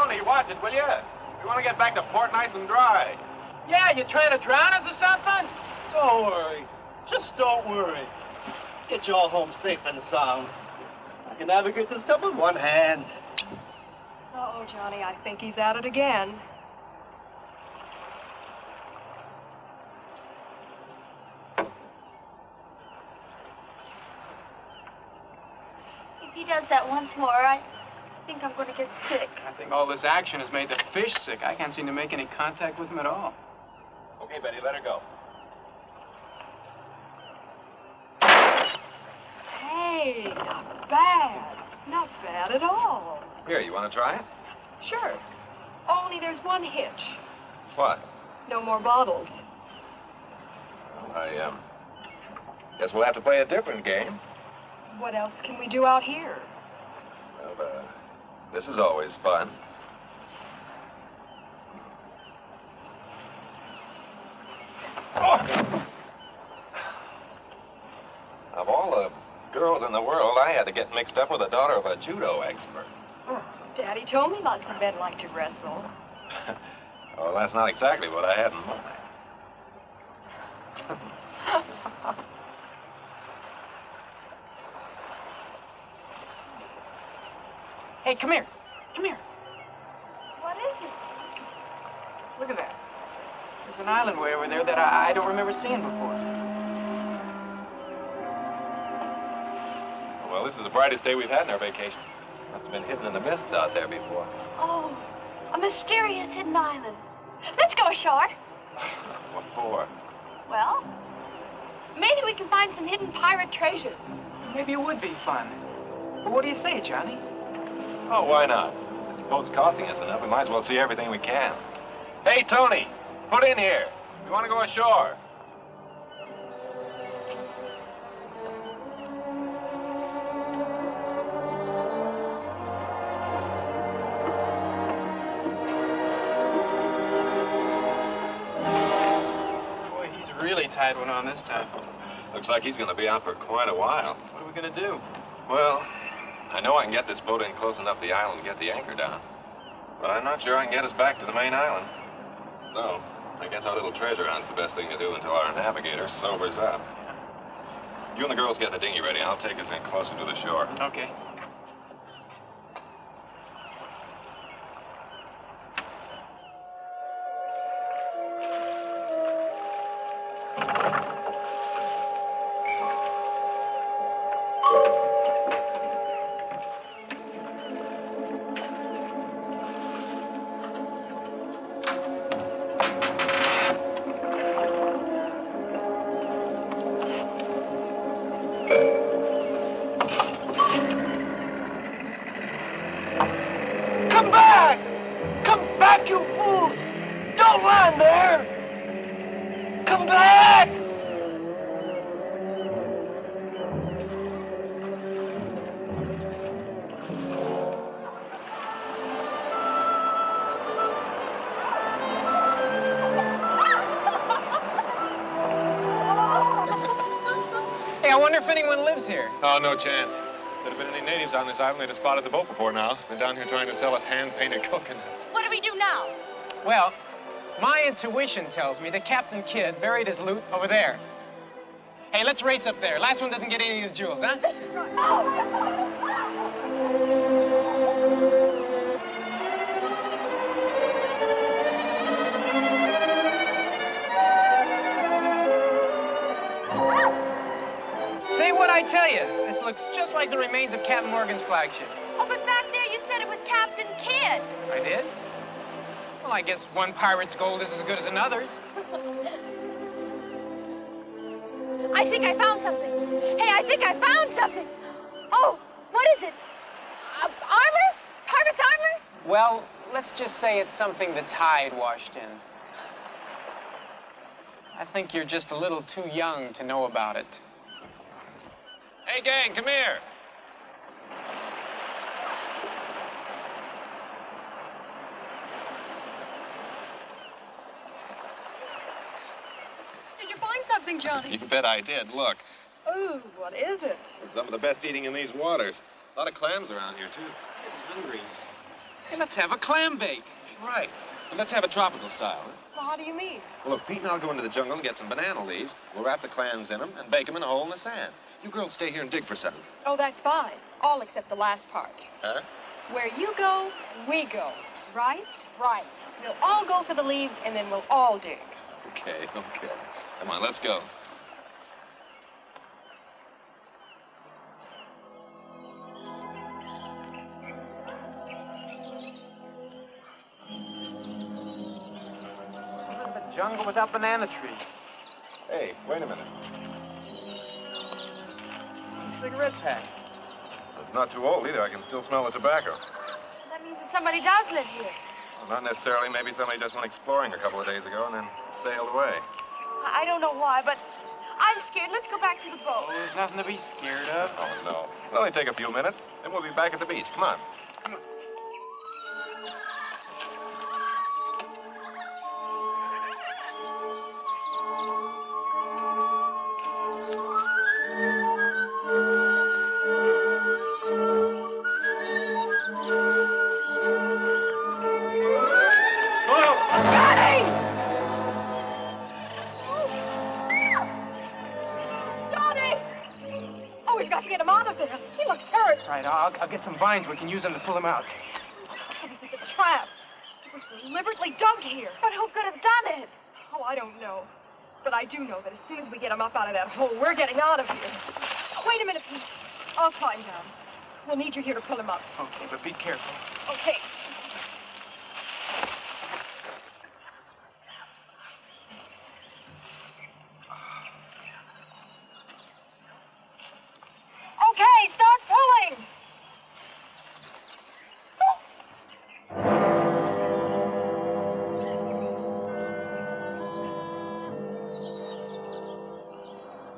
Tony, watch it, will you? We want to get back to port nice and dry. Yeah, you trying to drown us or something? Don't worry. Just don't worry. Get you all home safe and sound. I can navigate this tub with one hand. Uh-oh, Johnny, I think he's at it again. If he does that once more, I think I'm going to get sick. I think all this action has made the fish sick. I can't seem to make any contact with him at all. Okay, Betty, let her go. Hey, not bad. Not bad at all. Here, you want to try it? Sure. Only there's one hitch. What? No more bottles. I guess we'll have to play a different game. What else can we do out here? Well, this is always fun. Oh! Of all the girls in the world, I had to get mixed up with the daughter of a judo expert. Daddy told me lots of men like to wrestle. Well, that's not exactly what I had in mind. Hey, come here. Come here. What is it? Look at that. There's an island way over there that I don't remember seeing before. Well, this is the brightest day we've had in our vacation. Must have been hidden in the mists out there before. Oh, a mysterious hidden island. Let's go ashore. What for? Well, maybe we can find some hidden pirate treasure. Maybe it would be fun. But what do you say, Johnny? Oh, why not? This boat's costing us enough. We might as well see everything we can. Hey, Tony, put in here. We want to go ashore. Boy, he's really tied one on this time. Looks like he's going to be out for quite a while. What are we going to do? Well, I know I can get this boat in close enough to the island to get the anchor down. But I'm not sure I can get us back to the main island. So, I guess our little treasure hunt's the best thing to do until our navigator sobers up. You and the girls get the dinghy ready. I'll take us in closer to the shore. Okay. Oh, no chance. If there had been any natives on this island, they'd have spotted the boat before now. They're down here trying to sell us hand-painted coconuts. What do we do now? Well, my intuition tells me that Captain Kidd buried his loot over there. Hey, let's race up there. Last one doesn't get any of the jewels, huh? Say what I tell you. This looks just like the remains of Captain Morgan's flagship. Oh, but back there you said it was Captain Kidd. I did? Well, I guess one pirate's gold is as good as another's. I think I found something. Hey, I think I found something. Oh, what is it? Armor? Pirate's armor? Well, let's just say it's something the tide washed in. I think you're just a little too young to know about it. Hey, gang, come here. Did you find something, Johnny? You bet I did. Look. Ooh, what is it? Some of the best eating in these waters. A lot of clams around here, too. I'm hungry. Hey, let's have a clam bake. Right. And let's have a tropical style. Huh? Well, how do you mean? Well, look, Pete and I'll go into the jungle and get some banana leaves. We'll wrap the clams in them and bake them in a hole in the sand. You girls stay here and dig for something. Oh, that's fine. All except the last part. Huh? Where you go, we go. Right? Right. We'll all go for the leaves, and then we'll all dig. Okay. Come on, let's go. The jungle without banana trees. Hey, wait a minute. It's a cigarette pack. It's not too old either. I can still smell the tobacco. That means that somebody does live here. Well, not necessarily. Maybe somebody just went exploring a couple of days ago and then sailed away. I don't know why, but I'm scared. Let's go back to the boat. Oh, there's nothing to be scared of. Oh, no. It'll only take a few minutes, and we'll be back at the beach. Come on. Right, I'll get some vines. We can use them to pull him out. Oh, this is a trap. It was deliberately dug here. But who could have done it? Oh, I don't know. But I do know that as soon as we get him up out of that hole, we're getting out of here. Oh, wait a minute, Pete. I'll climb down. We'll need you here to pull him up. Okay, but be careful. Okay. Okay, start pulling.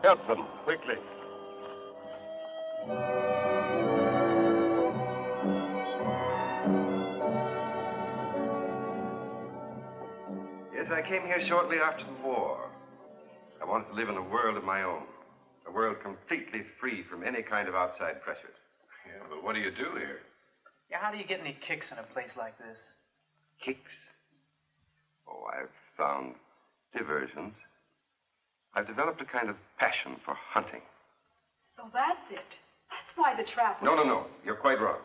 Help them, quickly. Yes, I came here shortly after the war. I wanted to live in a world of my own. A world completely free from any kind of outside pressures. Yeah, but what do you do here? Yeah, how do you get any kicks in a place like this? Kicks? Oh, I've found diversions. I've developed a kind of passion for hunting. So that's it. That's why the trap was... No. You're quite wrong.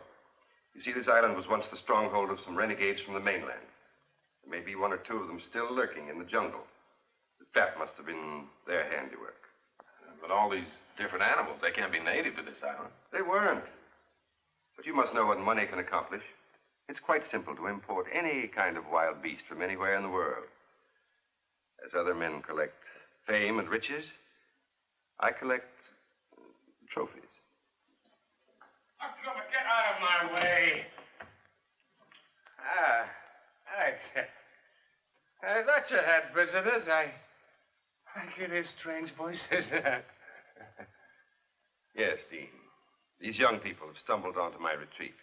You see, this island was once the stronghold of some renegades from the mainland. There may be one or two of them still lurking in the jungle. The trap must have been their handiwork. But all these different animals, they can't be native to this island. They weren't. But you must know what money can accomplish. It's quite simple to import any kind of wild beast from anywhere in the world. As other men collect fame and riches, I collect trophies. Get out of my way. Thanks. I thought you had visitors. I can hear strange voices. Yes, Dean. These young people have stumbled onto my retreat.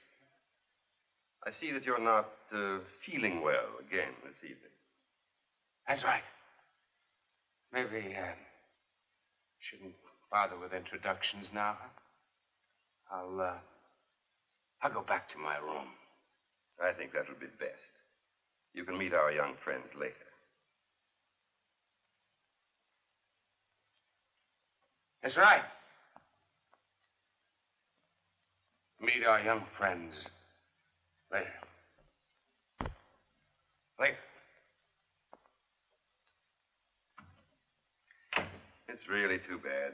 I see that you're not feeling well again this evening. That's right. Maybe shouldn't bother with introductions now. I'll go back to my room. I think that would be best. You can meet our young friends later. That's right. Meet our young friends later. Later. It's really too bad.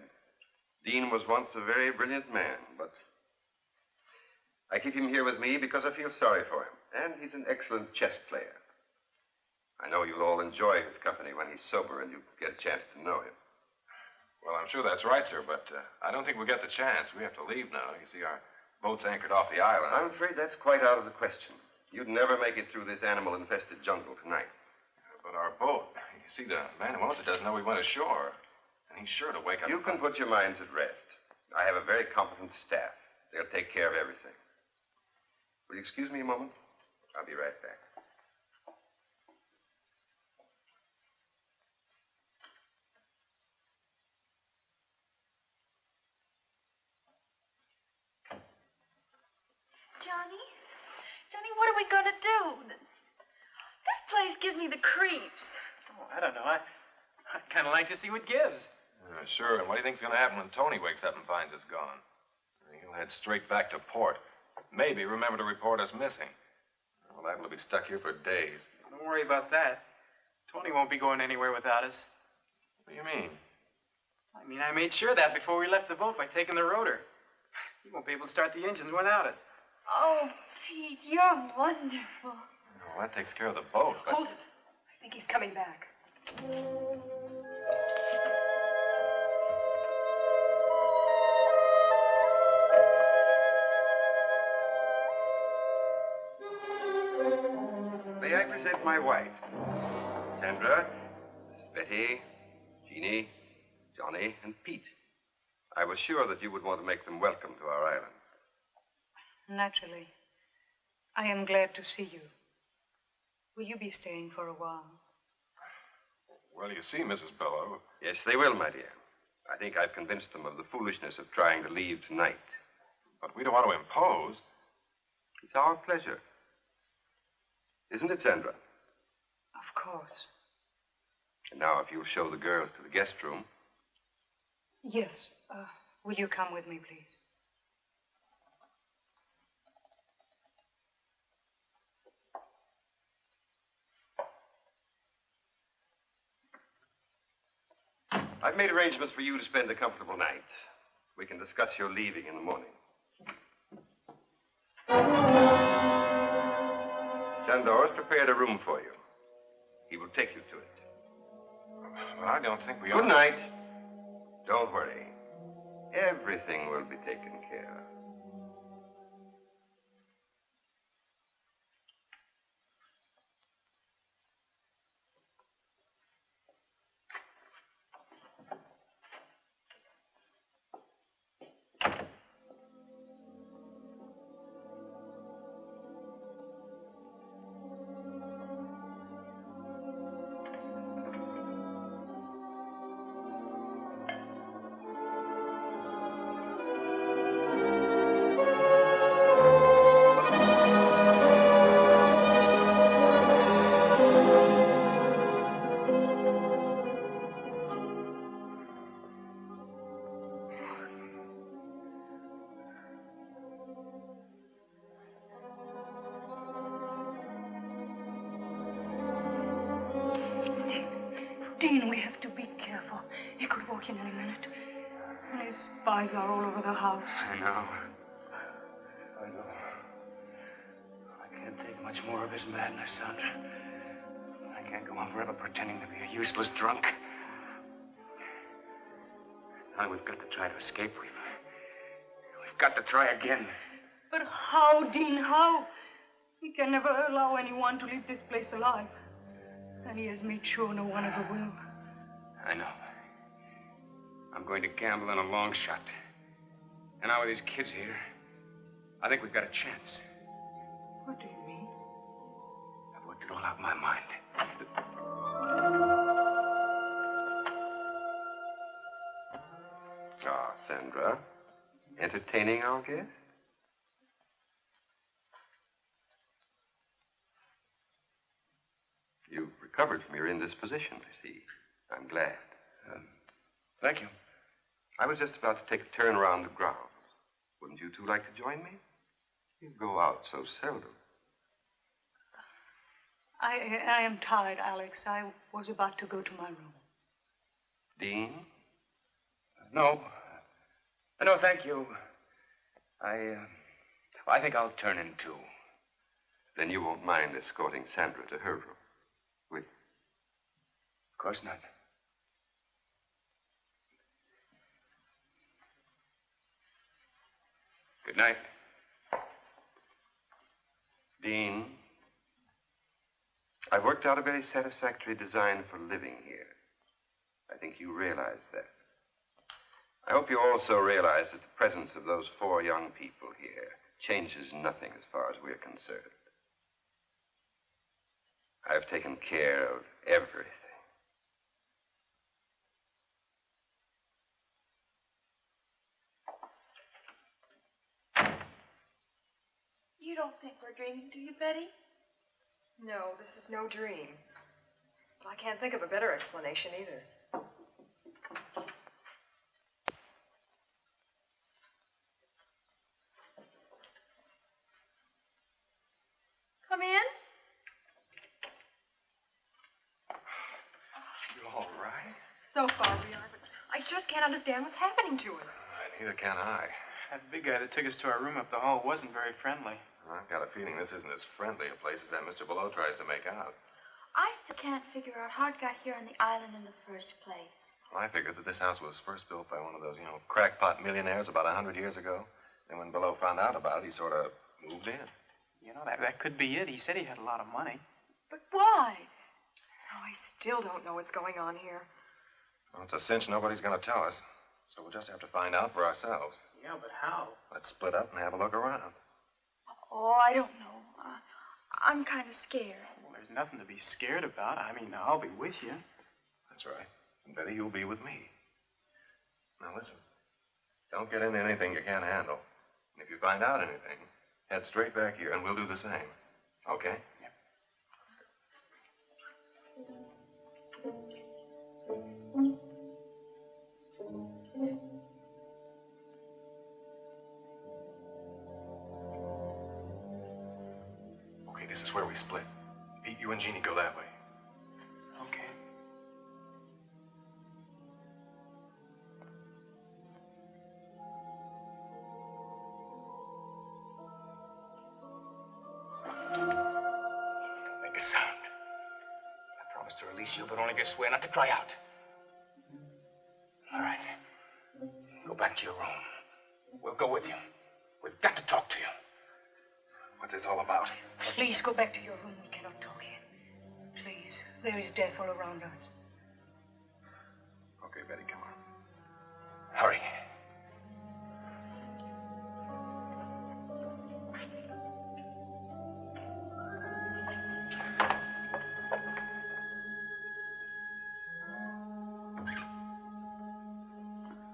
Dean was once a very brilliant man, but I keep him here with me because I feel sorry for him. And he's an excellent chess player. I know you'll all enjoy his company when he's sober and you get a chance to know him. Well, I'm sure that's right, sir, but I don't think we'll get the chance. We have to leave now. You see, our boat's anchored off the island. I'm afraid that's quite out of the question. You'd never make it through this animal-infested jungle tonight. But our boat, you see, the man who owns it doesn't know we went ashore. And he's sure to wake up. You can put your minds at rest. I have a very competent staff. They'll take care of everything. Will you excuse me a moment? I'll be right back. Johnny, what are we gonna do? This place gives me the creeps. Oh, I don't know. I'd kind of like to see what gives. Sure, and what do you think's going to happen when Tony wakes up and finds us gone? He'll head straight back to port. Maybe remember to report us missing. Well, liable to be stuck here for days. Don't worry about that. Tony won't be going anywhere without us. What do you mean? I mean, I made sure of that before we left the boat by taking the rotor. He won't be able to start the engines without it. Oh, Pete, you're wonderful. Well, that takes care of the boat, but... Hold it. I think he's coming back. May I present my wife? Sandra, Betty, Jeannie, Johnny, and Pete. I was sure that you would want to make them welcome to our island. Naturally. I am glad to see you. Will you be staying for a while? Well, you see, Mrs. Balleau... Yes, they will, my dear. I think I've convinced them of the foolishness of trying to leave tonight. But we don't want to impose. It's our pleasure. Isn't it, Sandra? Of course. And now, if you'll show the girls to the guest room. Yes. Will you come with me, please? I've made arrangements for you to spend a comfortable night. We can discuss your leaving in the morning. Sandor has prepared a room for you. He will take you to it. Well, I don't think we Good night. Don't worry. Everything will be taken care of. Dean, we have to be careful. He could walk in any minute. And his spies are all over the house. I know. I can't take much more of his madness, Sandra. I can't go on forever pretending to be a useless drunk. Now we've got to try to escape. We've got to try again. But how, Dean, how? We can never allow anyone to leave this place alive. And he has made sure no one ever will. I know. I'm going to gamble on a long shot. And now with these kids here, I think we've got a chance. What do you mean? I've worked it all out in my mind. Ah, Sandra. Entertaining our guest? You've recovered from your indisposition, I see. I'm glad. Thank you. I was just about to take a turn around the grounds. Wouldn't you two like to join me? You go out so seldom. I am tired, Alex. I was about to go to my room. Dean? No. No, thank you. I think I'll turn in too. Then you won't mind escorting Sandra to her room, will you? Of course not. Good night. Dean, I've worked out a very satisfactory design for living here. I think you realize that. I hope you also realize that the presence of those 4 young people here changes nothing as far as we're concerned. I've taken care of everything. You don't think we're dreaming, do you, Betty? No, this is no dream. But I can't think of a better explanation either. Come in. You all right? So far we are, but I just can't understand what's happening to us. Neither can I. That big guy that took us to our room up the hall wasn't very friendly. I've got a feeling this isn't as friendly a place as that Mr. Balleau tries to make out. I still can't figure out how it got here on the island in the first place. Well, I figured that this house was first built by one of those, crackpot millionaires about 100 years ago. And when Balleau found out about it, he sort of moved in. You know, that could be it. He said he had a lot of money. But why? Oh, I still don't know what's going on here. Well, it's a cinch nobody's going to tell us. So we'll just have to find out for ourselves. Yeah, but how? Let's split up and have a look around. Oh, I don't know. I'm kind of scared. Well, there's nothing to be scared about. I mean, I'll be with you. That's right. And Betty, you'll be with me. Now, listen. Don't get into anything you can't handle. And if you find out anything, head straight back here, and we'll do the same. Okay? Yep. Okay, this is where we split. Pete, you and Jeannie go that way. Okay. Make a sound. I promise to release you, but only if you swear not to cry out. All right. Go back to your room. We'll go with you. We've got to talk to you. What's this all about? Please go back to your room. We cannot talk here. Please. There is death all around us. Okay, Betty, come on. Hurry.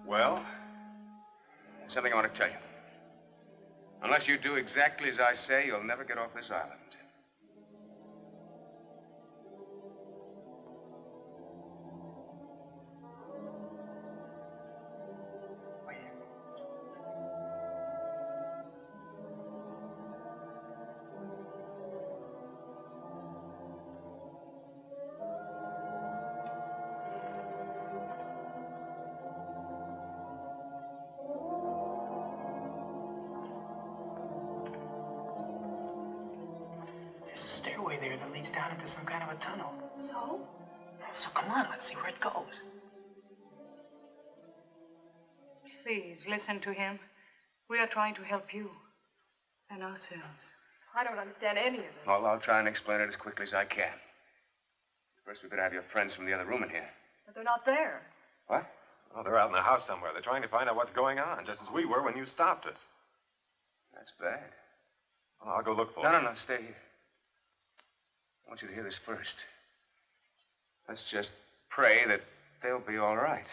Well, there's something I want to tell you. Unless you do exactly as I say, you'll never get off this island. There's a stairway there that leads down into some kind of a tunnel. So? So come on, let's see where it goes. Please, listen to him. We are trying to help you and ourselves. I don't understand any of this. Well, I'll try and explain it as quickly as I can. First, we better have your friends from the other room in here. But they're not there. What? Oh, they're out in the house somewhere. They're trying to find out what's going on, just as we were when you stopped us. That's bad. Well, I'll go look for No, them. no, stay here. I want you to hear this first. Let's just pray that they'll be all right.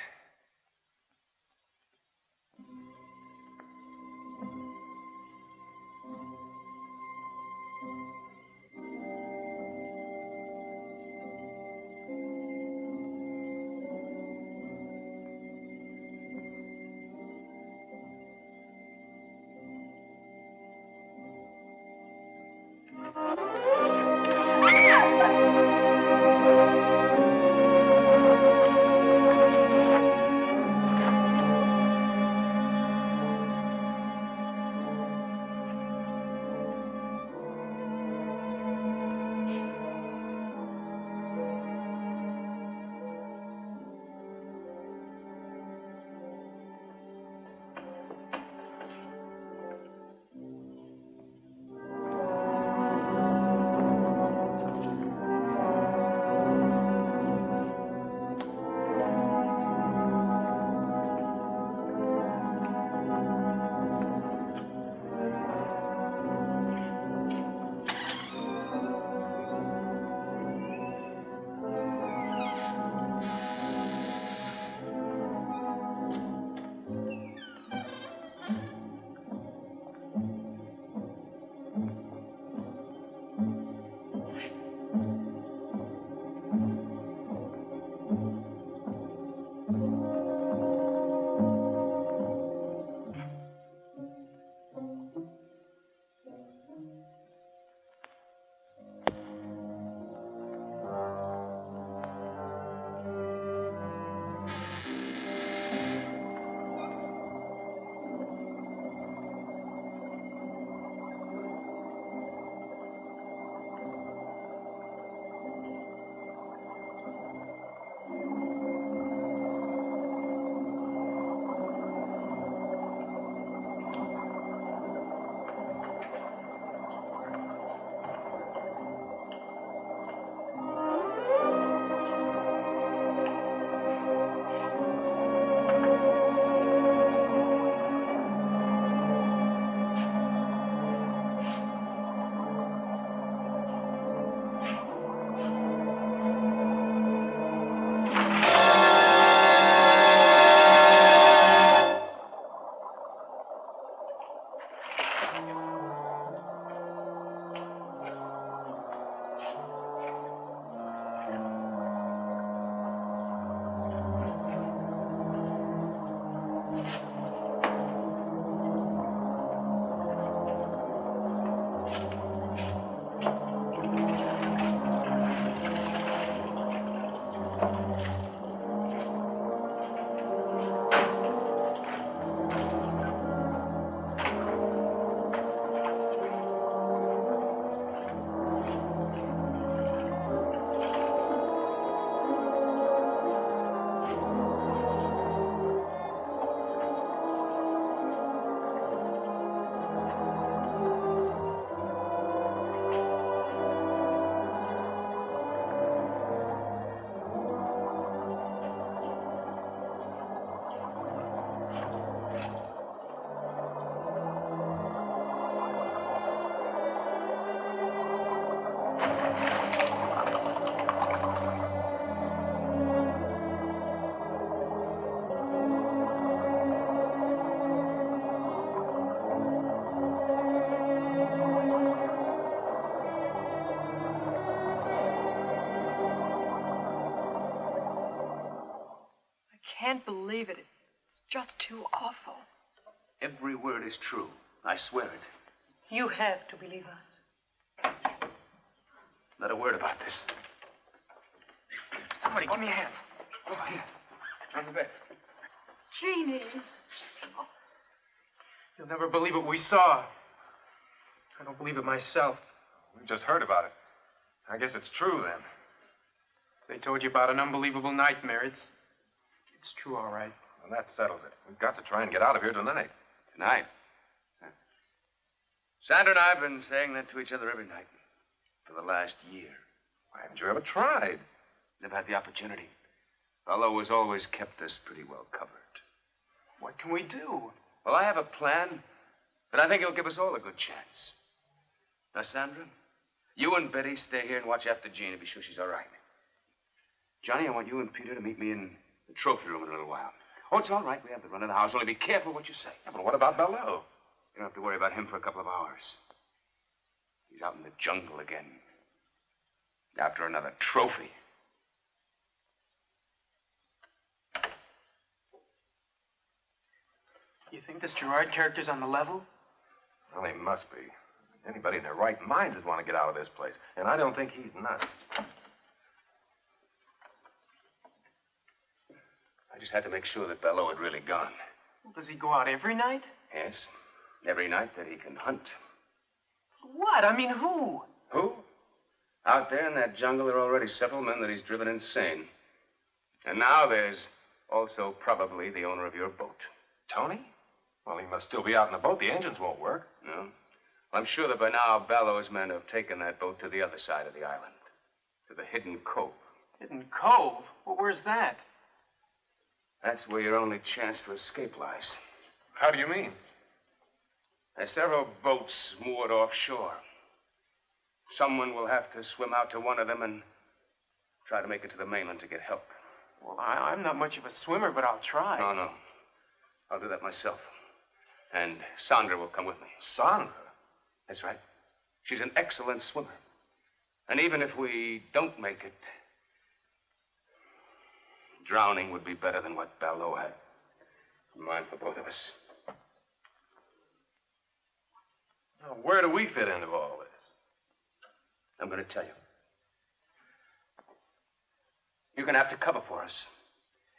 can't believe it. It's just too awful. Every word is true. I swear it. You have to believe us. Not a word about this. Somebody, give me a hand. Over here. It's on the bed. Jeannie. You'll never believe what we saw. I don't believe it myself. We just heard about it. I guess it's true, then. They told you about an unbelievable nightmare. It's true, all right. Well, that settles it. We've got to try and get out of here tonight. Tonight? Huh. Sandra and I have been saying that to each other every night for the last year. Why haven't you ever tried? Never had the opportunity. Balleau has always kept us pretty well covered. What can we do? Well, I have a plan that I think will give us all a good chance. Now, Sandra, you and Betty stay here and watch after Jean and be sure she's all right. Johnny, I want you and Peter to meet me in the trophy room in a little while. Oh, it's all right. We have the run of the house. Only be careful what you say. Yeah, but what about Balleau? You don't have to worry about him for a couple of hours. He's out in the jungle again. After another trophy. You think this Gerard character's on the level? Well, he must be. Anybody in their right minds would want to get out of this place. And I don't think he's nuts. I just had to make sure that Balleau had really gone. Well, does he go out every night? Yes. Every night that he can hunt. What? I mean, who? Who? Out there in that jungle, there are already several men that he's driven insane. And now there's also probably the owner of your boat. Tony? Well, he must still be out in the boat. The engines won't work. No? Well, I'm sure that by now Balleau's men have taken that boat to the other side of the island. To the hidden cove. Hidden cove? Well, where's that? That's where your only chance for escape lies. How do you mean? There's several boats moored offshore. Someone will have to swim out to one of them and try to make it to the mainland to get help. Well, I'm not much of a swimmer, but I'll try. No. I'll do that myself. And Sandra will come with me. Sandra? That's right. She's an excellent swimmer. And even if we don't make it, drowning would be better than what Balleau had in mind for both of us. Now, where do we fit into all this? I'm going to tell you. You're going to have to cover for us.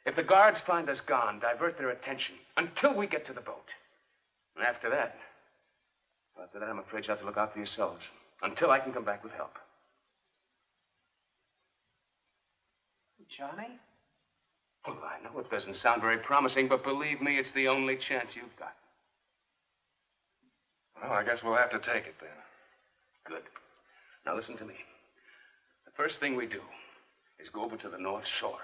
If the guards find us gone, divert their attention until we get to the boat. And after that, I'm afraid you'll have to look out for yourselves until I can come back with help. Johnny? Well, I know it doesn't sound very promising, but believe me, it's the only chance you've got. Well, I guess we'll have to take it then. Good. Now listen to me. The first thing we do is go over to the North Shore.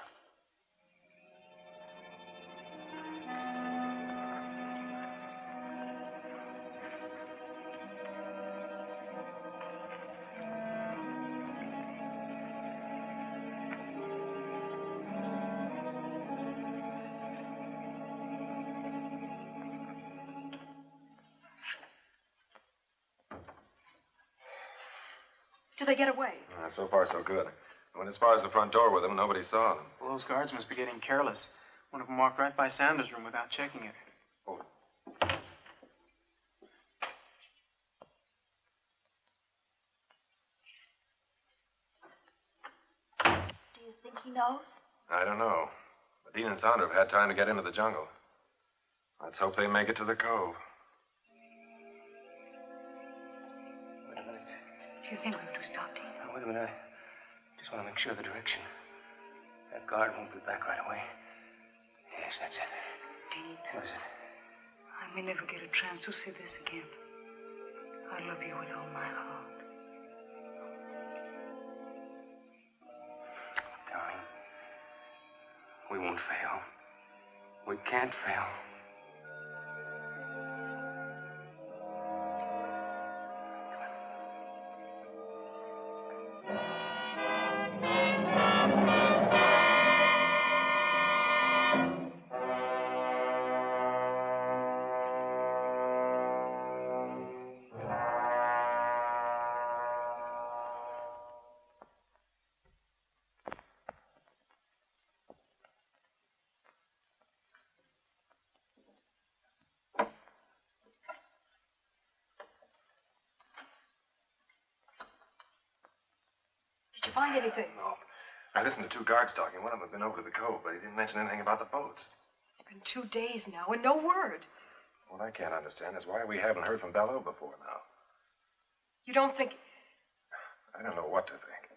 Did they get away? So far, so good. I went as far as the front door with them. Nobody saw them. Well, those guards must be getting careless. One of them walked right by Sandra's room without checking it. Oh. Do you think he knows? I don't know. But Dean and Sandra have had time to get into the jungle. Let's hope they make it to the cove. Wait a minute. Do you think we ought to stop, Dean? Now, wait a minute. I just want to make sure of the direction. That guard won't be back right away. Yes, that's it. Dean. What is it? I may never get a chance to see this again. I love you with all my heart. Darling, we won't fail. We can't fail. find anything? No. I listened to two guards talking. One of them had been over to the cove, but he didn't mention anything about the boats. It's been 2 days now and no word. What I can't understand is why we haven't heard from Balleau before now. You don't think... I don't know what to think.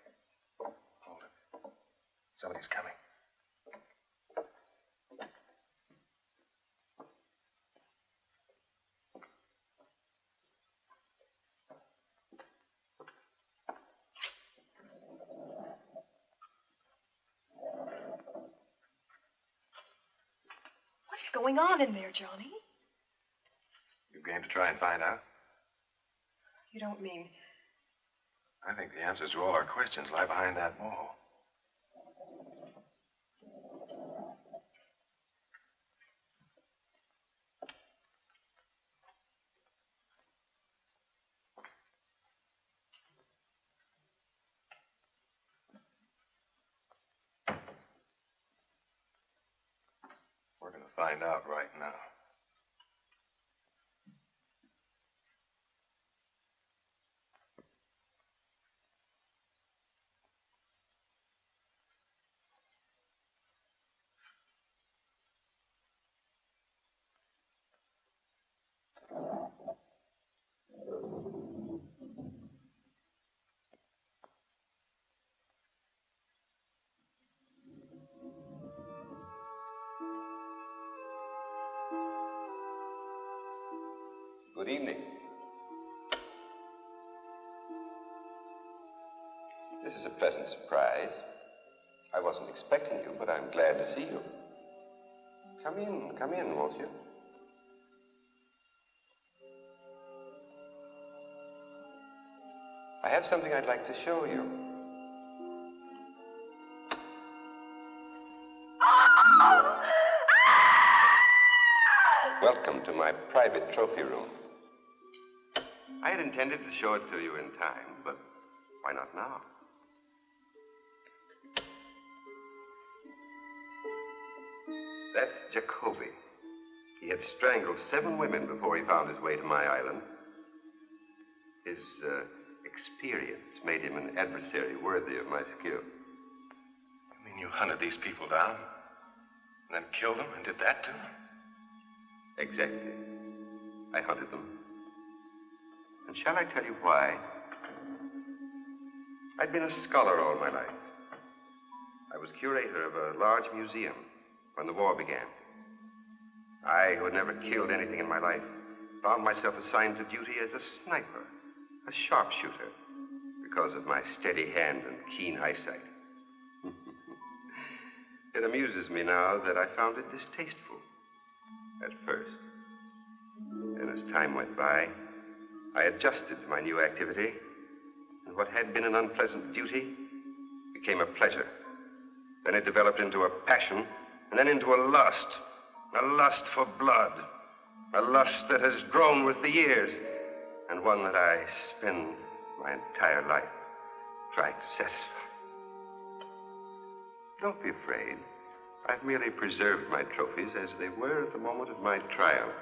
Hold it. Somebody's coming. What's going on in there, Johnny? You game to try and find out? You don't mean... I think the answers to all our questions lie behind that wall. We're going to find out right now. Good evening. This is a pleasant surprise. I wasn't expecting you, but I'm glad to see you. Come in, won't you? I have something I'd like to show you. Welcome to my private trophy room. I had intended to show it to you in time, but why not now? That's Jacoby. He had strangled 7 women before he found his way to my island. His experience made him an adversary worthy of my skill. You mean you hunted these people down, and then killed them and did that to them? Exactly. I hunted them. And shall I tell you why? I'd been a scholar all my life. I was curator of a large museum when the war began. I, who had never killed anything in my life, found myself assigned to duty as a sniper, a sharpshooter, because of my steady hand and keen eyesight. It amuses me now that I found it distasteful at first. And as time went by, I adjusted to my new activity, and what had been an unpleasant duty became a pleasure. Then it developed into a passion, and then into a lust for blood, a lust that has grown with the years, and one that I spend my entire life trying to satisfy. Don't be afraid. I've merely preserved my trophies as they were at the moment of my triumph.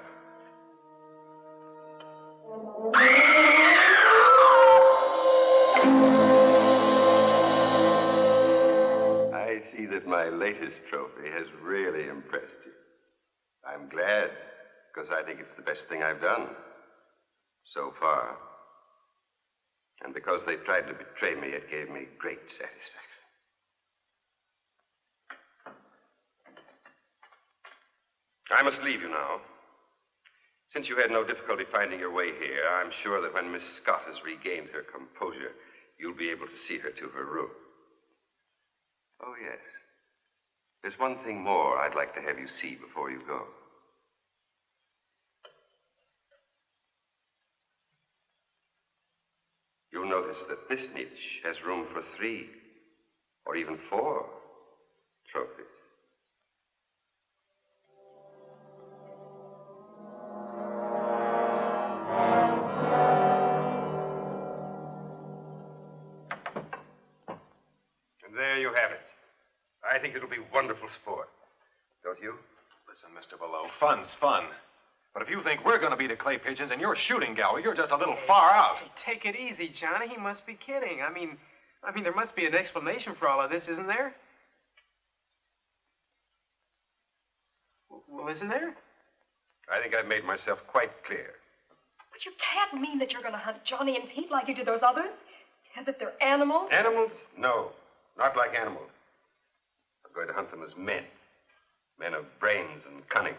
I see that my latest trophy has really impressed you. I'm glad, because I think it's the best thing I've done so far. And because they tried to betray me, it gave me great satisfaction. I must leave you now. Since you had no difficulty finding your way here, I'm sure that when Miss Scott has regained her composure, you'll be able to see her to her room. Oh, yes. There's one thing more I'd like to have you see before you go. You'll notice that this niche has room for 3 or even 4 trophies. And there you have it. I think it'll be wonderful sport. Don't you? Listen, Mr. Balleau, fun's fun. But if you think we're going to be the clay pigeons in your shooting gallery, you're just a little far out. Hey, take it easy, Johnny. He must be kidding. I mean, I mean, there must be an explanation for all of this, isn't there? Well, isn't there? I think I've made myself quite clear. But you can't mean that you're going to hunt Johnny and Pete like you did those others. As if they're animals. Animals? No, not like animals. I'm going to hunt them as men. Men of brains and cunning.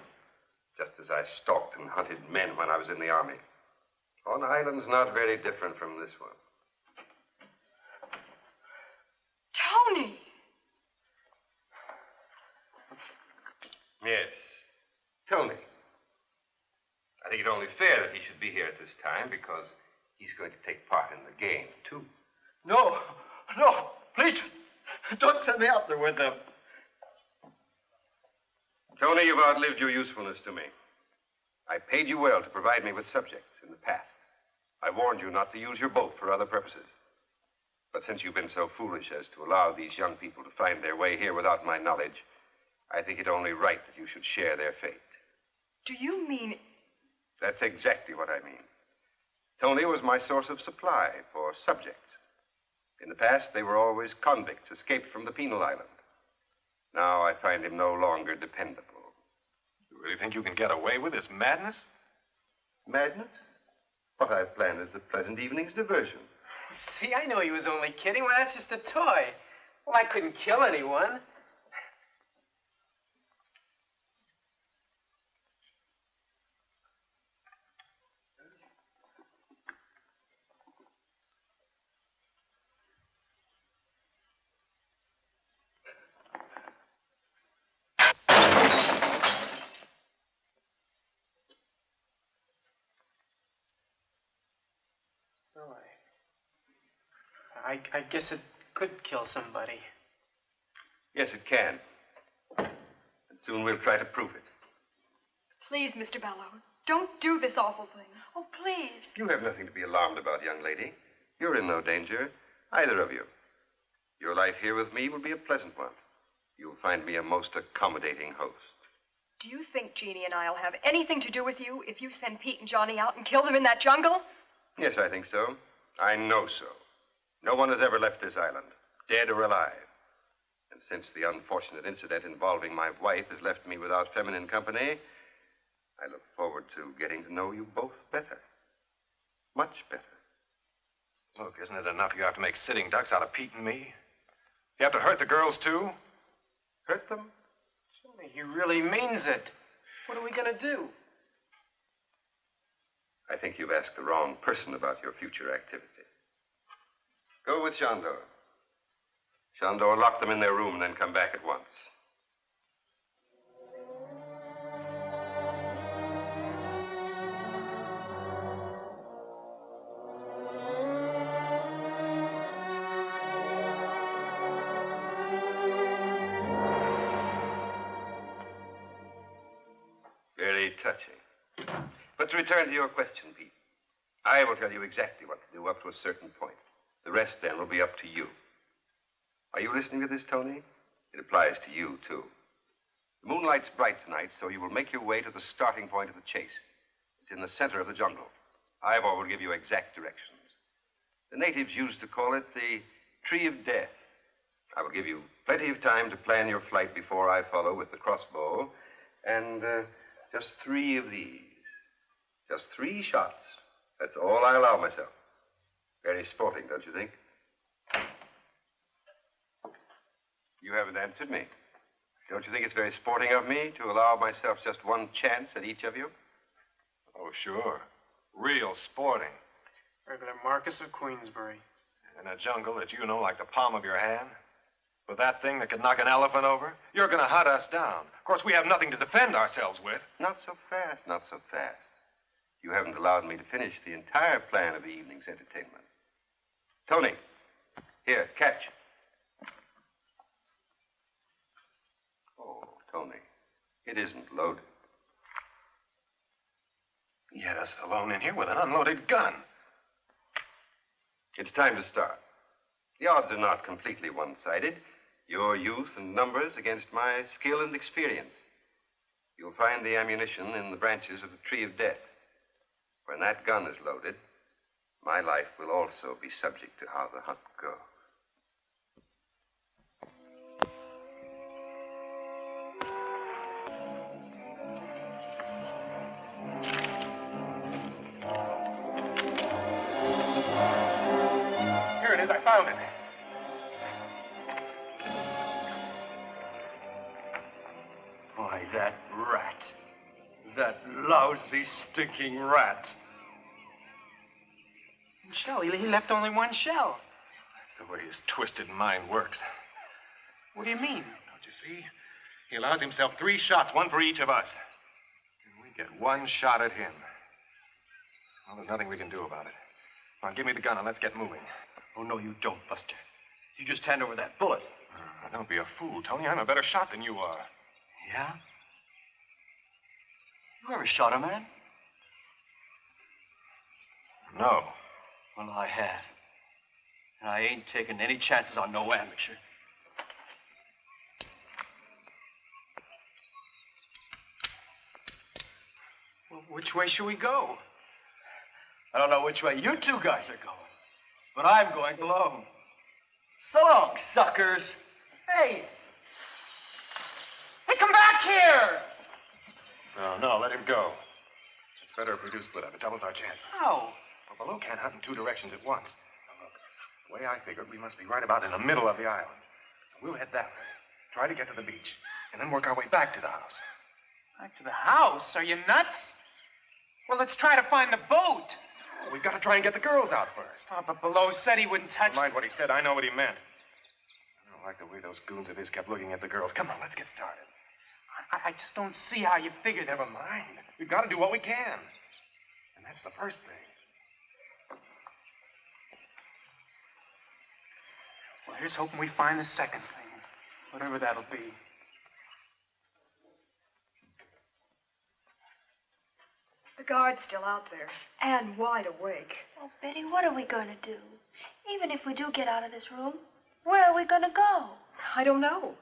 Just as I stalked and hunted men when I was in the army. On islands not very different from this one. Tony! Yes, Tony. I think it only fair that he should be here at this time because he's going to take part in the game, too. No, please, don't send me out there with them. Tony, you've outlived your usefulness to me. I paid you well to provide me with subjects in the past. I warned you not to use your boat for other purposes. But since you've been so foolish as to allow these young people to find their way here without my knowledge, I think it only right that you should share their fate. Do you mean... That's exactly what I mean. Tony was my source of supply for subjects. In the past, they were always convicts escaped from the penal island. Now I find him no longer dependable. You really think you can get away with this madness? Madness? What I've planned is a pleasant evening's diversion. See, I know he was only kidding. Well, that's just a toy. Well, I couldn't kill anyone. I guess it could kill somebody. Yes, it can. And soon we'll try to prove it. Please, Mr. Balleau, don't do this awful thing. Oh, please. You have nothing to be alarmed about, young lady. You're in no danger, either of you. Your life here with me will be a pleasant one. You'll find me a most accommodating host. Do you think Jeannie and I'll have anything to do with you if you send Pete and Johnny out and kill them in that jungle? Yes, I think so. I know so. No one has ever left this island, dead or alive. And since the unfortunate incident involving my wife has left me without feminine company, I look forward to getting to know you both better. Much better. Look, isn't it enough you have to make sitting ducks out of Pete and me? You have to hurt the girls, too? Hurt them? Johnny, he really means it. What are we going to do? I think you've asked the wrong person about your future activity. Go with Chandor. Chandor, lock them in their room and then come back at once. Very touching. But to return to your question, Pete, I will tell you exactly what to do up to a certain point. The rest, then, will be up to you. Are you listening to this, Tony? It applies to you, too. The moonlight's bright tonight, so you will make your way to the starting point of the chase. It's in the center of the jungle. Ivor will give you exact directions. The natives used to call it the Tree of Death. I will give you plenty of time to plan your flight before I follow with the crossbow. And just 3 of these. Just 3 shots. That's all I allow myself. Very sporting, don't you think? You haven't answered me. Don't you think it's very sporting of me to allow myself just 1 chance at each of you? Oh, sure. Real sporting. Regular Marquis of Queensbury. In a jungle that you know like the palm of your hand. With that thing that could knock an elephant over. You're going to hunt us down. Of course, we have nothing to defend ourselves with. Not so fast, not so fast. You haven't allowed me to finish the entire plan of the evening's entertainment. Tony, here, catch. Oh, Tony, it isn't loaded. He had us alone in here with an unloaded gun. It's time to start. The odds are not completely one-sided. Your youth and numbers against my skill and experience. You'll find the ammunition in the branches of the Tree of Death. When that gun is loaded, my life will also be subject to how the hunt goes. found it. Why, that rat. That lousy, stinking rat. Shell. He left only one shell. That's the way his twisted mind works. What do you mean? Don't you see? He allows himself 3 shots, 1 for each of us. And we get 1 shot at him. Well, there's nothing we can do about it. Come on, give me the gun and let's get moving. Oh, no, you don't, Buster. You just hand over that bullet. Don't be a fool, Tony. I'm a better shot than you are. Yeah? You ever shot a man? No. Well, I have. And I ain't taking any chances on no amateur. Well, which way should we go? I don't know which way you 2 guys are going, but I'm going alone. So long, suckers. Hey! Hey, come back here! No, let him go. It's better if we do split up. It doubles our chances. How? Well, Balleau can't hunt in 2 directions at once. Now, look, the way I figured, we must be right about in the middle of the island. We'll head that way, try to get to the beach, and then work our way back to the house. Back to the house? Are you nuts? Well, let's try to find the boat. We've got to try and get the girls out first. Oh, but Balleau said he wouldn't touch... Never mind what he said. I know what he meant. I don't like the way those goons of his kept looking at the girls. Come on, let's get started. I just don't see how you figure this. Never mind. We've got to do what we can. And that's the first thing. Well, here's hoping we find the second thing. Whatever that'll be. The guard's still out there, and wide awake. Oh, Betty, what are we going to do? Even if we do get out of this room, where are we going to go? I don't know.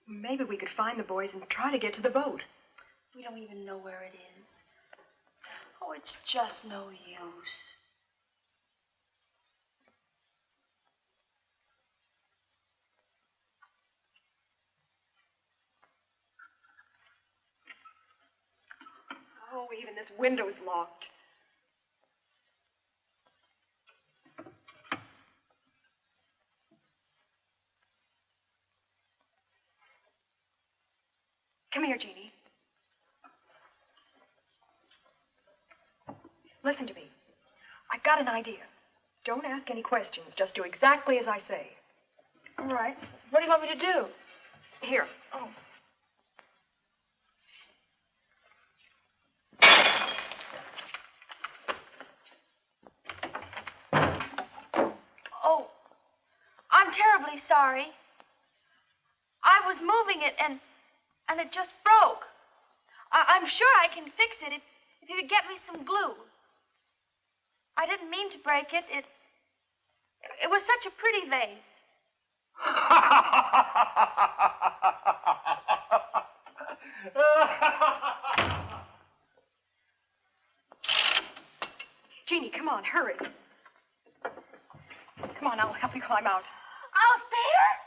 Maybe we could find the boys and try to get to the boat. We don't even know where it is. Oh, it's just no use. Oh, even this window's locked. Come here, Jeannie. Listen to me. I've got an idea. Don't ask any questions. Just do exactly as I say. All right. What do you want me to do? Here. Oh. Oh, I'm terribly sorry. I was moving it and it just broke. I'm sure I can fix it if you could get me some glue. I didn't mean to break it. It was such a pretty vase. Jeannie, come on, hurry. Come on, I'll help you climb out. Out there?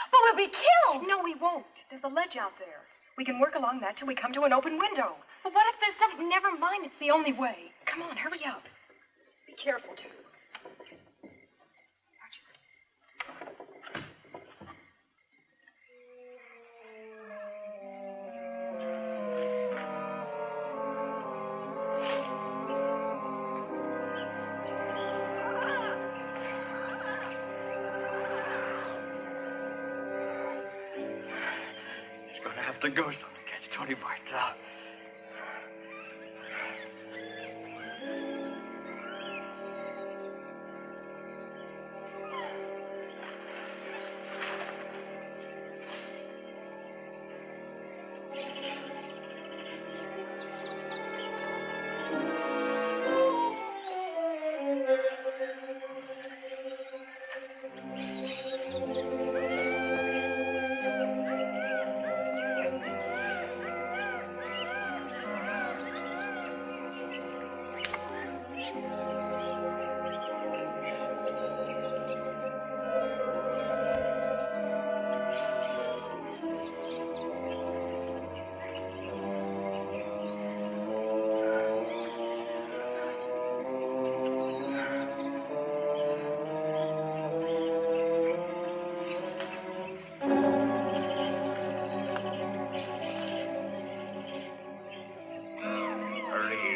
But we'll be killed. No, we won't. There's a ledge out there. We can work along that till we come to an open window. But what if there's something... Never mind, it's the only way. Come on, hurry up. Be careful, too. He's going to have to go some to catch Tony Bartel.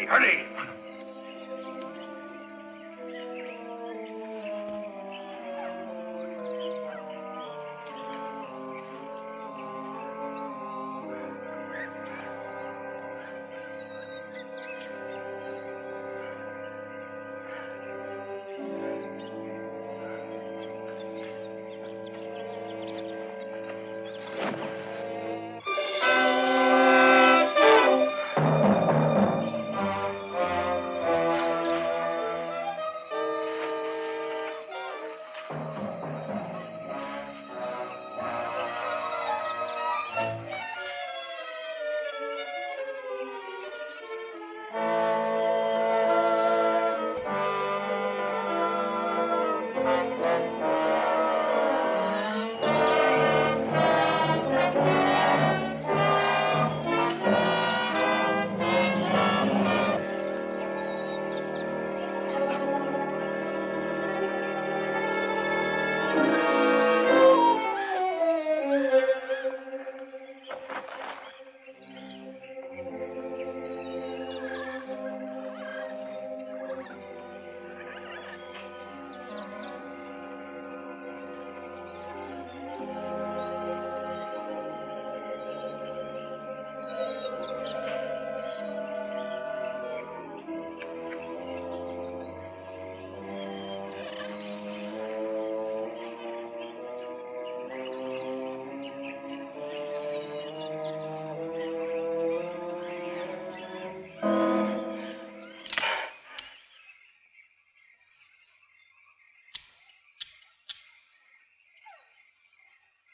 hurry!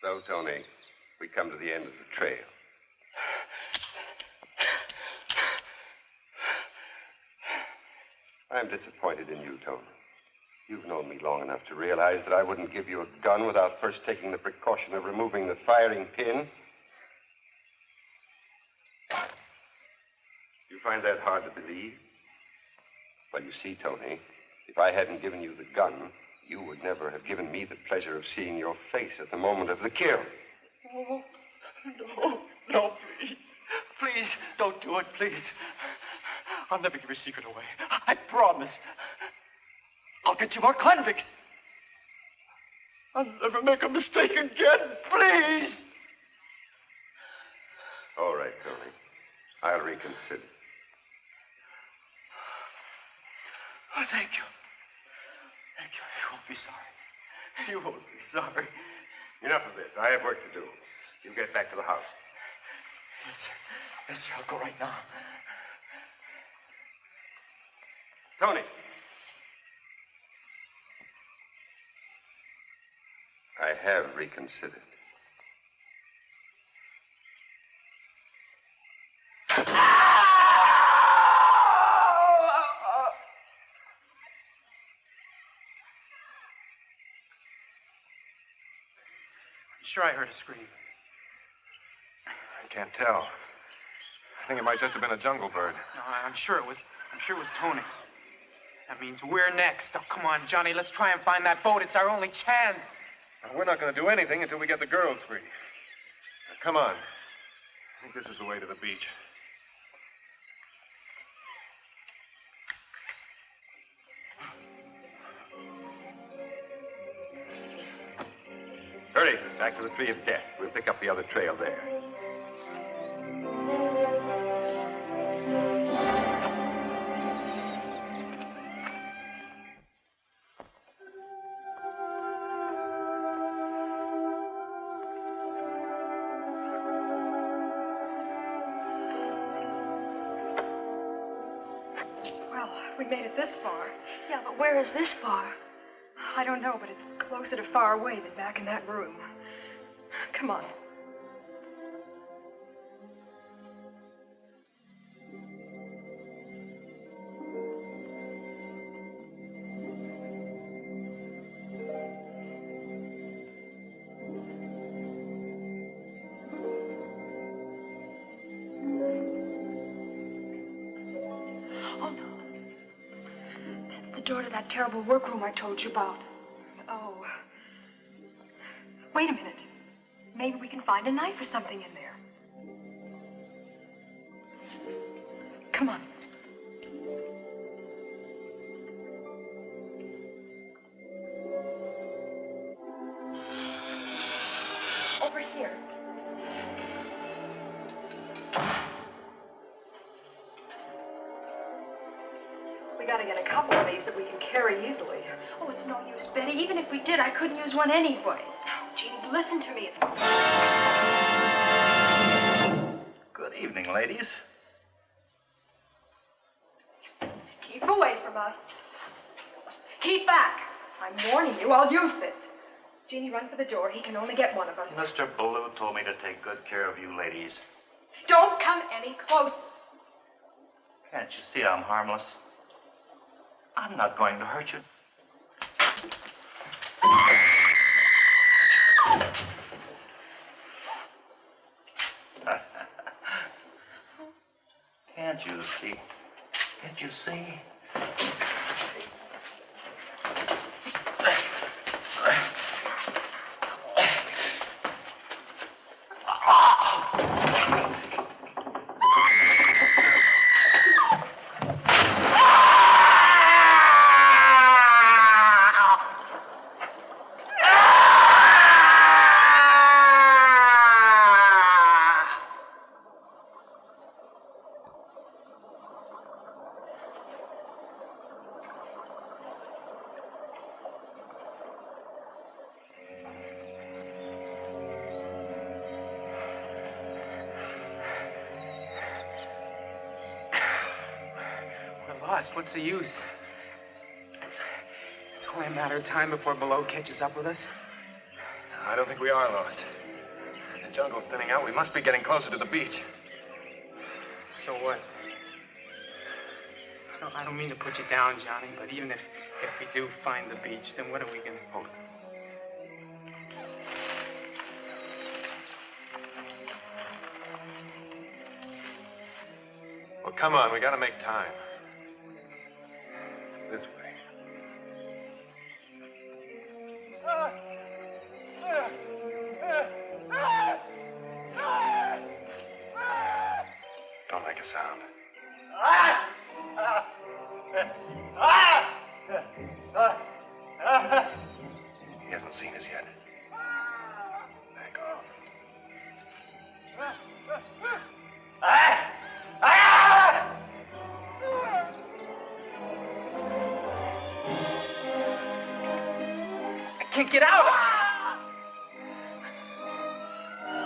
So, Tony, we come to the end of the trail. I'm disappointed in you, Tony. You've known me long enough to realize that I wouldn't give you a gun without first taking the precaution of removing the firing pin. You find that hard to believe? Well, you see, Tony, if I hadn't given you the gun, you would never have given me the pleasure of seeing your face at the moment of the kill. Oh, no, please. Please, don't do it, please. I'll never give your secret away. I promise. I'll get you more convicts. I'll never make a mistake again, please. All right, Tony. I'll reconsider. Oh, thank you. Thank you. You won't be sorry. You won't be sorry. Enough of this. I have work to do. You get back to the house. Yes, sir. Yes, sir. I'll go right now. Tony. I have reconsidered. Sure, I heard a scream. I can't tell. I think it might just have been a jungle bird. No, I'm sure it was Tony. That means we're next. Oh, come on, Johnny. Let's try and find that boat. It's our only chance. Well, we're not going to do anything until we get the girls free. Now, come on. I think this is the way to the beach. Hurry, back to the Tree of Death. We'll pick up the other trail there. Well, we made it this far. Yeah, but where is this far? I don't know, but it's closer to far away than back in that room. Come on. Oh, no. That's the door to that terrible workroom I told you about. Oh. Wait a minute. Maybe we can find a knife or something in there. Come on. Here. We gotta get a couple of these that we can carry easily. Oh, it's no use, Betty. Even if we did, I couldn't use one anyway. Gene, listen to me. Good evening, ladies. Keep away from us. Keep back. I'm warning you, I'll use this. Jeannie, run for the door. He can only get one of us. Mr. Balleau told me to take good care of you ladies. Don't come any closer. Can't you see I'm harmless? I'm not going to hurt you. Can't you see? Can't you see? What's the use? It's only a matter of time before Balleau catches up with us. I don't think we are lost. The jungle's thinning out. We must be getting closer to the beach. So what? I don't mean to put you down, Johnny, but even if we do find the beach, then what are we going to hold? Well, come on. We got to make time. This way. Don't make a sound. He hasn't seen us yet. Back off. Can't get out.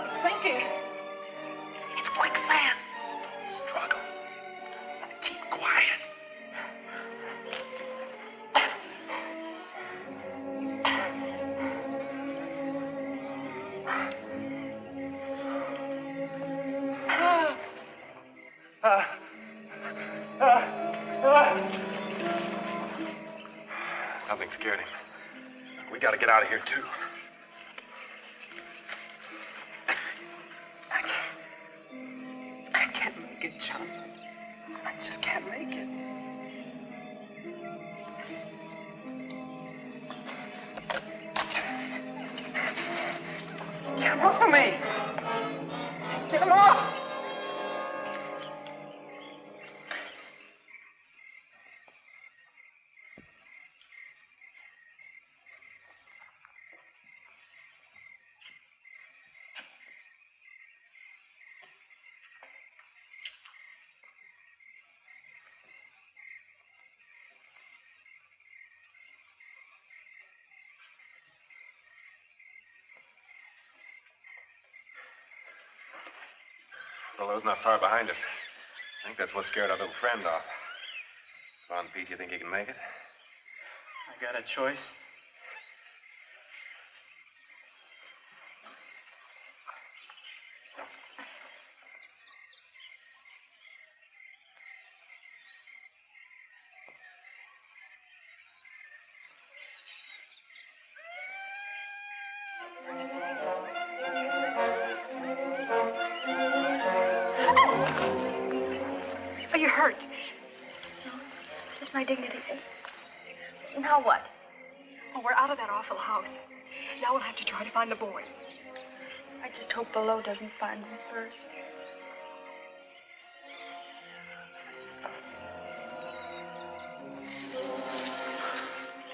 It's sinking. It's quicksand. Struggle. Keep quiet. Something scared him. We gotta get out of here, too. I can't make it, John. I just can't make it. Get him off of me! Get him off! Balleau's not far behind us. I think that's what scared our little friend off. Come on, Pete, you think he can make it? I got a choice. Are you hurt? No, just my dignity. Now what? Oh, we're out of that awful house. Now we'll have to try to find the boys. I just hope Balleau doesn't find them first.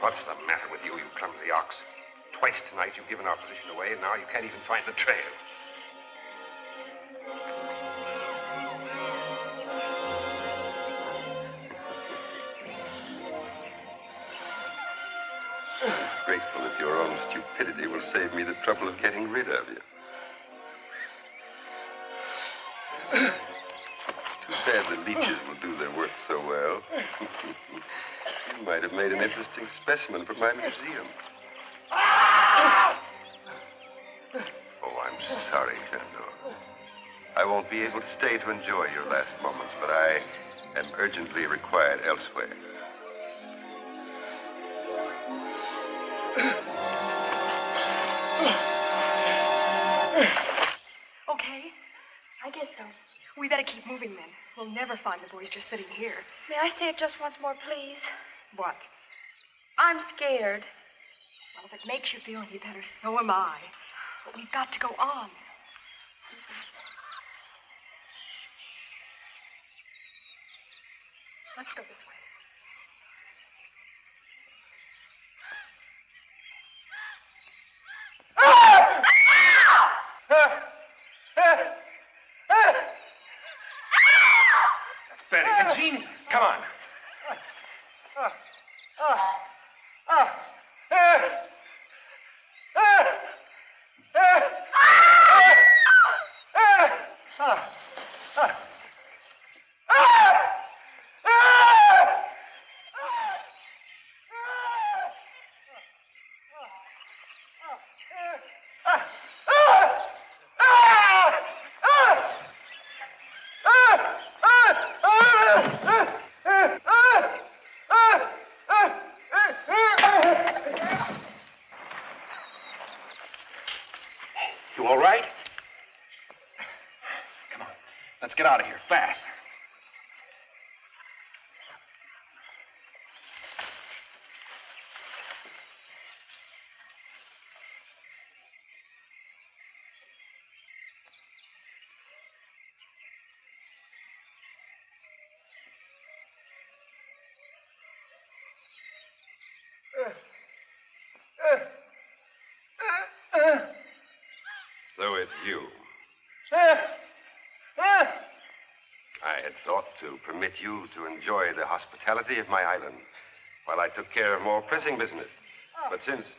What's the matter with you, you clumsy ox? Twice tonight you've given our position away, and now you can't even find the trail. Grateful that your own stupidity will save me the trouble of getting rid of you. Too bad the leeches will do their work so well. You might have made an interesting specimen for my museum. Oh, I'm sorry, Chandor. I won't be able to stay to enjoy your last moments, but I am urgently required elsewhere. Okay, I guess so. We better keep moving then. We'll never find the boys just sitting here. May I say it just once more, please? What? I'm scared. Well, if it makes you feel any better, so am I. But we've got to go on. Let's go this way. That's Betty. Eugene, come on. You all right? Come on. Let's get out of here fast. So it's you. I had thought to permit you to enjoy the hospitality of my island while I took care of more pressing business. But since...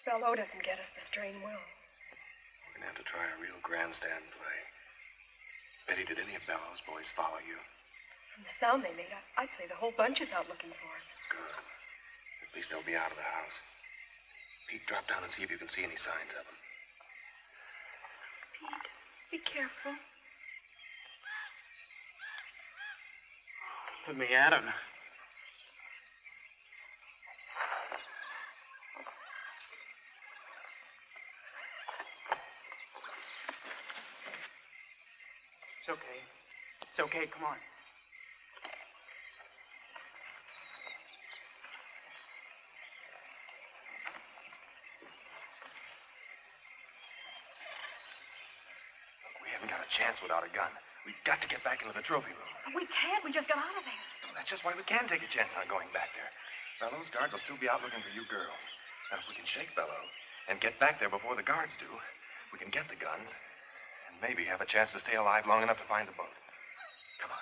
Balleau doesn't get us, the strain will. We're going to have to try a real grandstand play. Betty, did any of Balleau's boys follow you? From the sound they made, I'd say the whole bunch is out looking for us. Good. At least they'll be out of the house. Pete, drop down and see if you can see any signs of them. Pete, be careful. Let me at him. It's okay. It's okay. Come on. We haven't got a chance without a gun. We've got to get back into the trophy room. We can't. We just got out of there. Well, that's just why we can take a chance on going back there. Balleau's guards will still be out looking for you girls. And if we can shake Balleau and get back there before the guards do, we can get the guns and maybe have a chance to stay alive long enough to find the boat. Come on.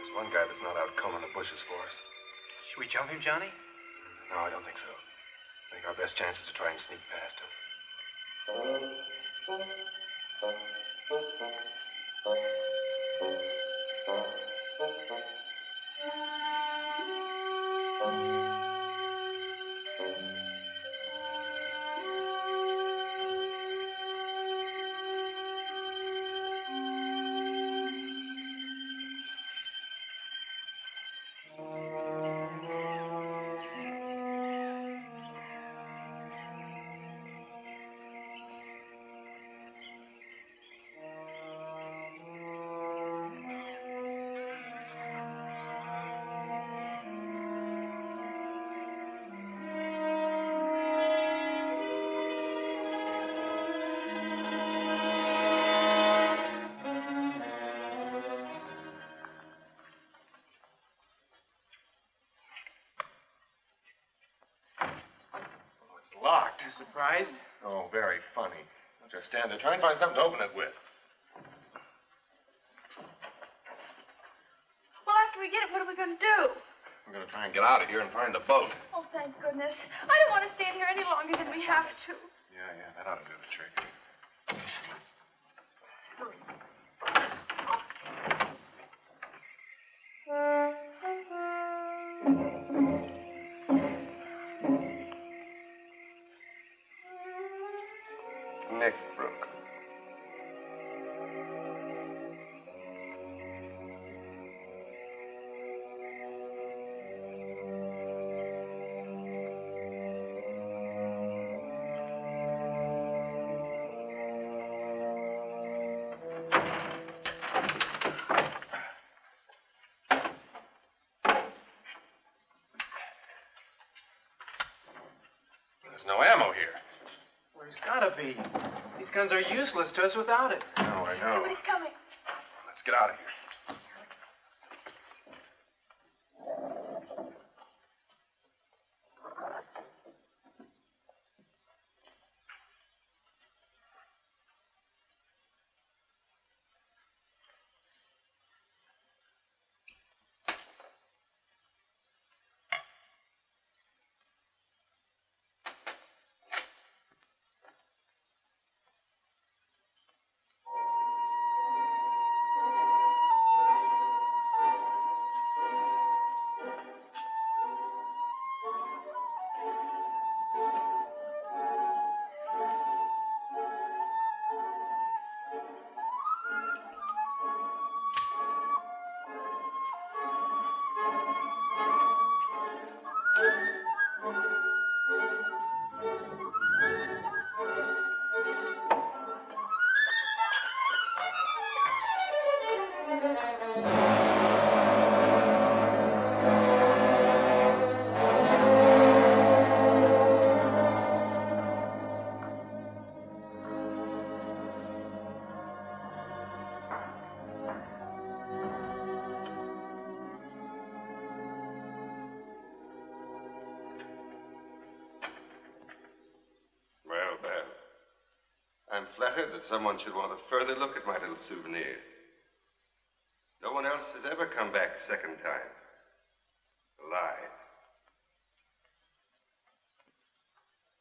There's one guy that's not out combing the bushes for us. Should we jump him, Johnny? No, I don't think so. I think our best chance is to try and sneak past him. Locked. You surprised? Oh, very funny. I'll just stand there. Try and find something to open it with. Well, after we get it, what are we going to do? We're going to try and get out of here and find the boat. Oh, thank goodness. I don't want to stay in here any longer than we have to. Yeah, that ought to do the trick. Nick, Brooke. There's no ammo here. Well, there's gotta be. These guns are useless to us without it. No, I know. Somebody's coming. Let's get out of here. I'm flattered that someone should want a further look at my little souvenir. No one else has ever come back a second time. Alive.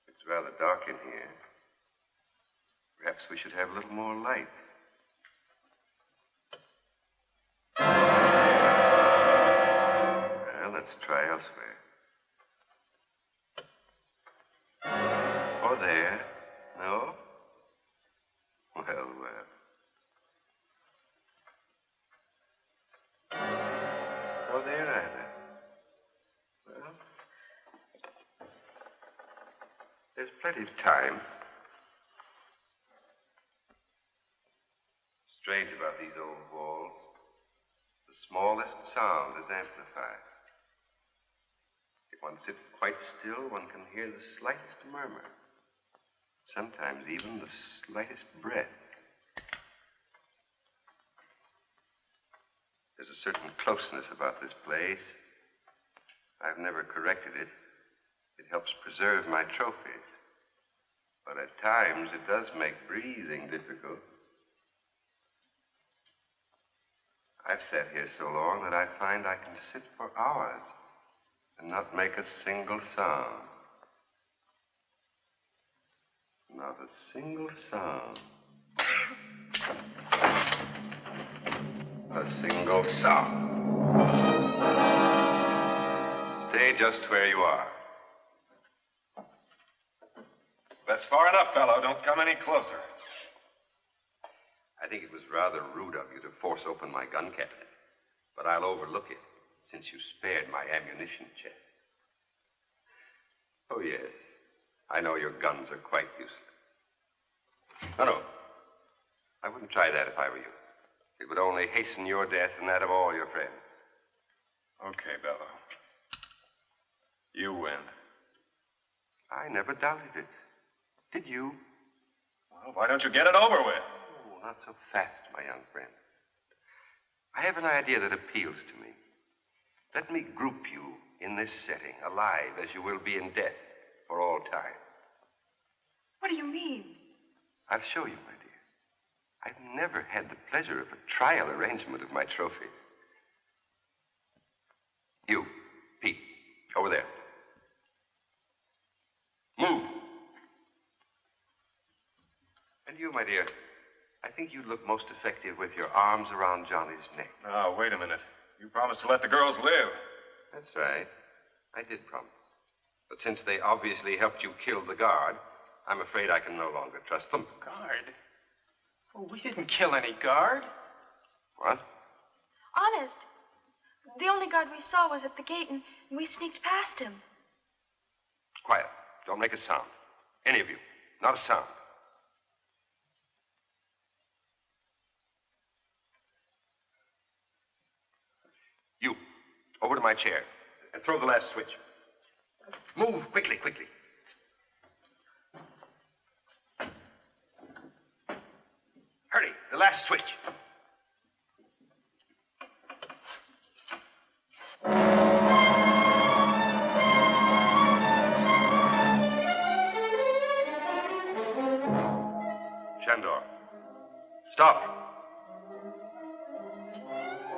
It's rather dark in here. Perhaps we should have a little more light. Well, let's try elsewhere. Or there. No? Well. Or there either. Well, there's plenty of time. Strange about these old walls. The smallest sound is amplified. If one sits quite still, one can hear the slightest murmur. Sometimes even the slightest breath. There's a certain closeness about this place. I've never corrected it. It helps preserve my trophies. But at times it does make breathing difficult. I've sat here so long that I find I can sit for hours and not make a single sound. Not a single sound. A single sound. Stay just where you are. That's far enough, Balleau. Don't come any closer. I think it was rather rude of you to force open my gun cabinet, but I'll overlook it since you spared my ammunition chest. Oh, yes. I know your guns are quite useless. No. I wouldn't try that if I were you. It would only hasten your death and that of all your friends. Okay, Balleau. You win. I never doubted it. Did you? Well, why don't you get it over with? Oh, not so fast, my young friend. I have an idea that appeals to me. Let me group you in this setting, alive as you will be in death for all time. What do you mean? I'll show you, my dear. I've never had the pleasure of a trial arrangement of my trophies. You, Pete, over there. Move. And you, my dear, I think you'd look most effective with your arms around Johnny's neck. Oh, wait a minute. You promised to let the girls live. That's right. I did promise. But since they obviously helped you kill the guard, I'm afraid I can no longer trust them. Guard? Oh, we didn't kill any guard. What? Honest. The only guard we saw was at the gate, and we sneaked past him. Quiet. Don't make a sound. Any of you. Not a sound. You, over to my chair and throw the last switch. Move, quickly. Hurry, the last switch. Shandor, stop.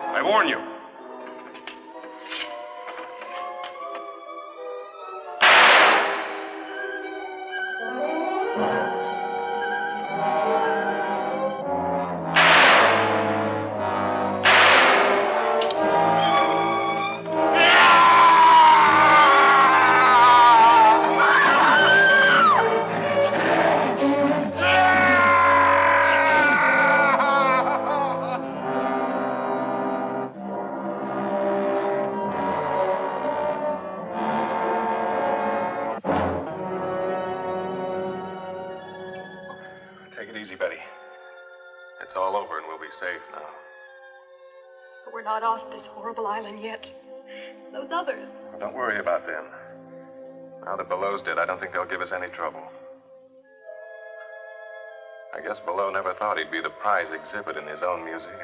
I warn you. Safe now. But we're not off this horrible island yet. Those others. Well, don't worry about them. Now that Balleau's dead, I don't think they'll give us any trouble. I guess Balleau never thought he'd be the prize exhibit in his own museum.